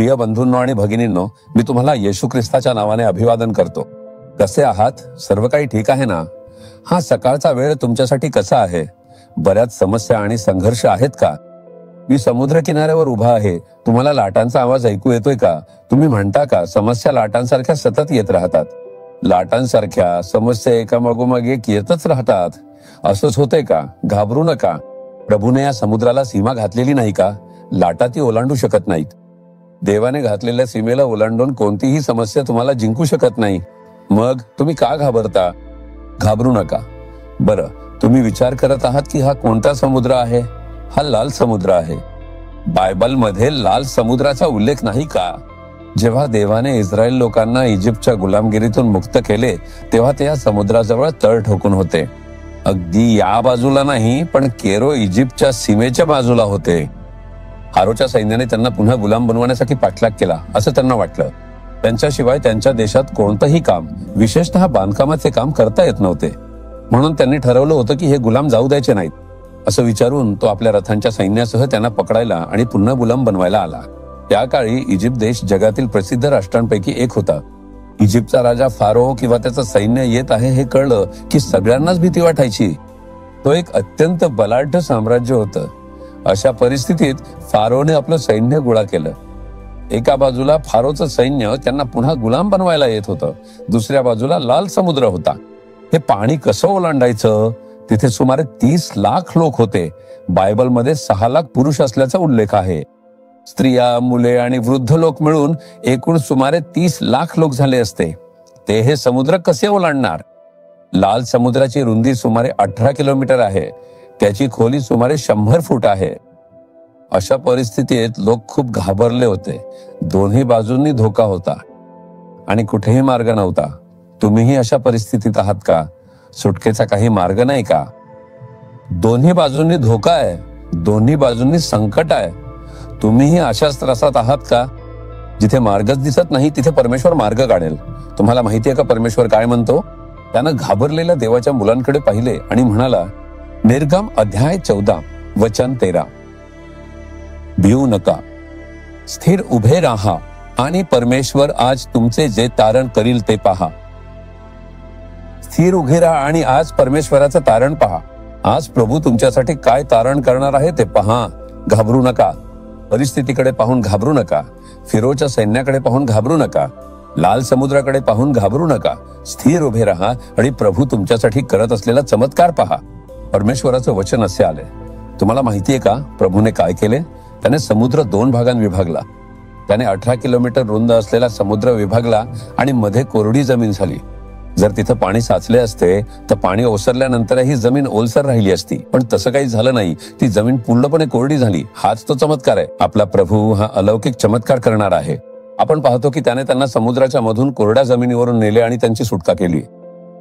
प्रिय बंधूंनो आणि भगिनींनो, मी तुम्हाला येशू ख्रिस्ताच्या नावाने अभिवादन करतो. कसे आहात? सर्व काही ठीक आहे ना? हा सकाळचा वेळ तुमच्यासाठी कसा आहे? बऱ्याच समस्या आणि संघर्ष आहेत का? मी समुद्र किनाऱ्यावर उभा आहे. तुम्हाला लाटांचा आवाज ऐकू येतोय का? तुम्ही म्हणता का समस्या लाटांसारख्या सतत येत राहतात? लाटांसारख्या समस्या एकामागोमाग एक येतच राहतात. असंच होतंय का? घाबरू नका. प्रभूने या समुद्राला सीमा घातलेली नाही का? लाटा ती ओलांडू शकत नाहीत. देवाने घातलेल्या सीमेला ओलांडून कोणतीही समस्या तुम्हाला जिंकू शकत नाही. मग तुम्ही का घाबरता? घाबरू नका. बरं, तुम्ही विचार करत आहात की हा कोणता समुद्र आहे? हा लाल समुद्र आहे. बायबलमध्ये लाल समुद्राचा उल्लेख नाही का? जेव्हा देवाने इस्रायल लोकांना इजिप्तच्या गुलामगिरीतून मुक्त केले तेव्हा ते या समुद्राजवळ तळ ठोकून होते. अगदी या बाजूला नाही, पण केरो इजिप्तच्या सीमेच्या बाजूला होते. फारोच्या सैन्याने त्यांना पुन्हा गुलाम बनवण्यासाठी पाठलाग केला असं त्यांना वाटलं. त्यांच्याशिवाय त्यांच्या देशात कोणतंही काम, विशेषतः बांधकामाचे काम करता येत नव्हते. म्हणून त्यांनी ठरवलं होतं की हे गुलाम जाऊ द्यायचे नाहीत. असं विचारून तो आपल्या रथांच्या सैन्यासह त्यांना पकडायला आणि पुन्हा गुलाम बनवायला आला. त्या काळी इजिप्त देश जगातील प्रसिद्ध राष्ट्रांपैकी एक होता. इजिप्तचा राजा फारो किंवा त्याचं सैन्य येत आहे हे कळलं की सगळ्यांनाच भीती वाटायची. तो एक अत्यंत बलाढ्य साम्राज्य होतं. अशा परिस्थितीत फारोने आपलं सैन्य गोळा केलं. एका बाजूला फारोचं सैन्य त्यांना पुन्हा गुलाम बनवायला येत होतं. दुसऱ्या बाजूला लाल समुद्र होता. हे पाणी कसं ओलांडायचं? तिथे सुमारे 30 लाख लोक होते. बायबलमध्ये 6 लाख पुरुष असल्याचा उल्लेख आहे. स्त्रिया, मुले आणि वृद्ध लोक मिळून एकूण सुमारे 30 लाख लोक झाले असते. ते हे समुद्र कसे ओलांडणार? लाल समुद्राची रुंदी सुमारे 18 किलोमीटर आहे. त्याची खोली सुमारे 100 फूट आहे. अशा परिस्थितीत लोक खूप घाबरले होते. दोन्ही बाजूंनी धोका होता आणि कुठेही मार्ग नव्हता. तुम्हीही अशा परिस्थितीत आहात का? सुटकेचा काही मार्ग नाही का? दोन्ही बाजूंनी धोका आहे, दोन्ही बाजूंनी संकट आहे. तुम्हीही अशाच त्रासात आहात का? जिथे मार्गच दिसत नाही तिथे परमेश्वर मार्ग काढेल. तुम्हाला माहितीये का परमेश्वर काय म्हणतो? त्यानं घाबरलेल्या देवाच्या मुलांकडे पाहिले आणि म्हणाला, निर्गम अध्याय 14 वचन 13, भिवू नका, स्थिर उभे राहा आणि परमेश्वर आज तुमचे जे तारण करील ते पहा. स्थिर उभे राहा आणि आज परमेश्वराचं तारण पहा. आज प्रभू तुमच्यासाठी काय तारण करणार आहे ते पहा. घाबरू नका. परिस्थितीकडे पाहून घाबरू नका. फिरोच्या सैन्याकडे पाहून घाबरू नका. लाल समुद्राकडे पाहून घाबरू नका. स्थिर उभे राहा आणि प्रभू तुमच्यासाठी करत असलेला चमत्कार पहा. परमेश्वराचं वचन असे आले. तुम्हाला माहितीये का प्रभूने काय केले? त्याने समुद्र 2 भागांत विभागला. त्याने 18 किलोमीटर रुंद असलेला समुद्र विभागला आणि मध्ये कोरडी जमीन झाली. जर तिथं पाणी साचले असते तर पाणी ओसरल्यानंतरही जमीन ओलसर राहिली असती, पण तसं काही झालं नाही. ती जमीन पूर्णपणे कोरडी झाली. हाच तो चमत्कार आहे. आपला प्रभू हा अलौकिक चमत्कार करणार आहे. आपण पाहतो की त्याने त्यांना समुद्राच्या मधून कोरड्या जमिनीवरून नेले आणि त्यांची सुटका केली.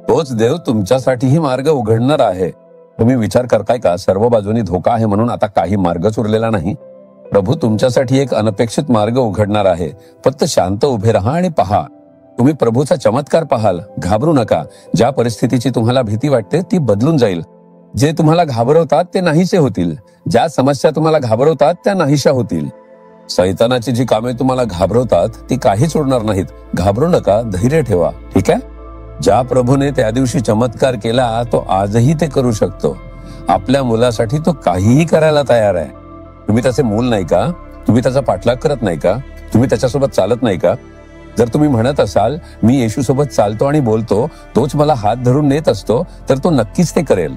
तोच देव तुमच्यासाठीही मार्ग उघडणार आहे. तुम्ही विचार करताय का सर्व बाजूनी धोका आहे म्हणून आता काही मार्गच उरलेला नाही? प्रभू तुमच्यासाठी एक अनपेक्षित मार्ग उघडणार आहे. फक्त शांत उभे राहा आणि पहा. तुम्ही प्रभूचा चमत्कार पाहाल. घाबरू नका. ज्या परिस्थितीची तुम्हाला भीती वाटते ती बदलून जाईल. जे तुम्हाला घाबरवतात ते नाहीसे होतील. ज्या समस्या तुम्हाला घाबरवतात त्या नाहीशा होतील. सैतानाची जी कामे तुम्हाला घाबरवतात ती काहीच उडणार नाहीत. घाबरू नका, धैर्य ठेवा. ठीक आहे? ज्या प्रभूने त्या दिवशी चमत्कार केला तो आजही ते करू शकतो. आपल्या मुलासाठी तो काहीही करायला तयार आहे. तुम्ही त्याचे मूल नाही का? तुम्ही त्याचा पाठलाग करत नाही का? तुम्ही त्याच्यासोबत चालत नाही का? जर तुम्ही म्हणत असाल मी येशू सोबत चालतो आणि बोलतो, तोच मला हात धरून नेत असतो, तर तो नक्कीच ते करेल.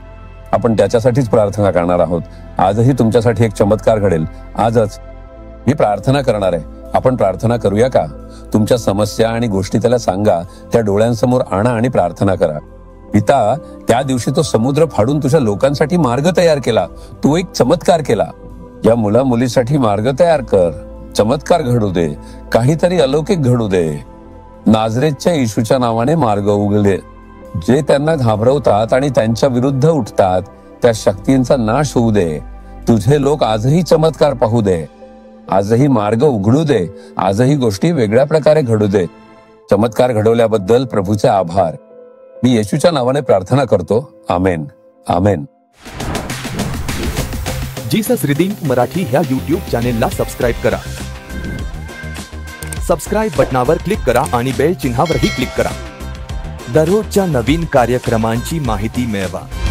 आपण त्याच्यासाठीच प्रार्थना करणार आहोत. आजही तुमच्यासाठी एक चमत्कार घडेल. आजच मी प्रार्थना करणार आहे. आपण प्रार्थना करूया का? तुमच्या समस्या आणि गोष्टी त्याला सांगा. त्या डोळ्यांसमोर आणा आणि प्रार्थना करा. पिता, त्या दिवशी तो समुद्र फाडून तुझ्या लोकांसाठी मार्ग तयार केला. तू एक चमत्कार केला. या मुला मुलीसाठी मार्ग तयार कर. चमत्कार घडू दे. काहीतरी अलौकिक घडू दे. नाझरेतच्या येशूच्या नावाने मार्ग उघडले. जे त्यांना घाबरवतात आणि त्यांच्या विरुद्ध उठतात त्या शक्तींचा नाश होऊ दे. तुझे लोक आजही चमत्कार पाहू दे. आजही मार्ग उघडू दे. आजही गोष्टी वेगळ्या प्रकारे घडू दे. चमत्कार घडवल्याबद्दल प्रभूचे आभार. मी येशूच्या नावाने प्रार्थना करतो. आमेन. आमेन. जीसस रिडीम मराठी ह्या YouTube चॅनेलला सबस्क्राईब करा. सबस्क्राईब बटनावर क्लिक करा आणि बेल चिन्हावरही क्लिक करा. दररोजच्या नवीन कार्यक्रमांची माहिती मिळवा.